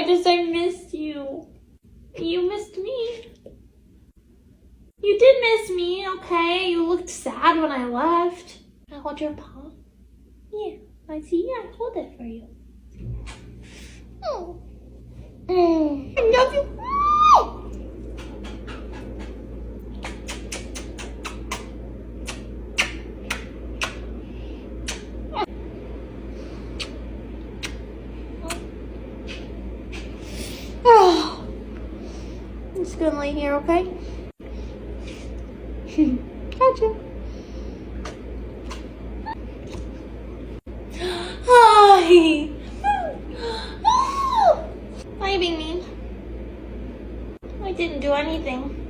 I missed you. You missed me. You did miss me, okay? You looked sad when I left. Can I hold your paw? Yeah, I see. I hold it for you. Oh. I love you. Oh. I'm just gonna lay here, okay? Gotcha. Hi. Why are you being mean? I didn't do anything.